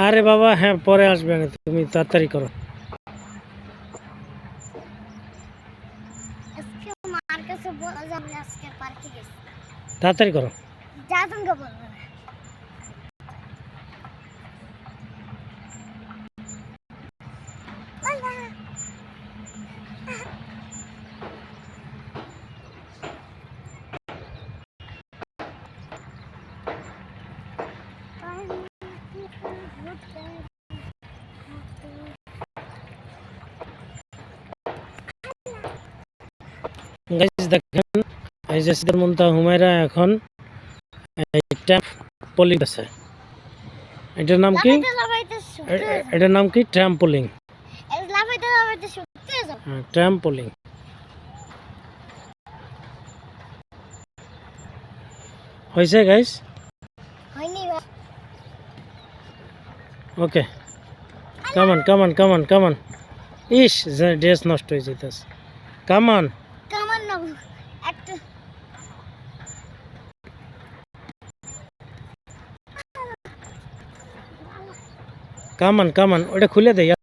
আরে বাবা হ্যাঁ পরে আসবে না, তুমি তাড়াতাড়ি করো। আজকে মার কাছে বলা যাবে আজকে পার্কে গেছি। তাড়াতাড়ি করো। যা তুমি বলবে না। গাইস দেখেন এই যে সিদ্ধার মুনতাহা হুমায়রা এখন ট্র্যাম্পোলিং আছে। এটার নাম কি? এটার নাম কি? ট্র্যাম্পোলিং। হ্যাঁ ট্র্যাম্পোলিং। হয়েছে গাইস? ওকে কামান কামান কামান কামান। ইস ড্রেস নষ্ট হয়ে যেতেছে। কামান কামান না একটা কামান কামান ওটা খুলে দেয়।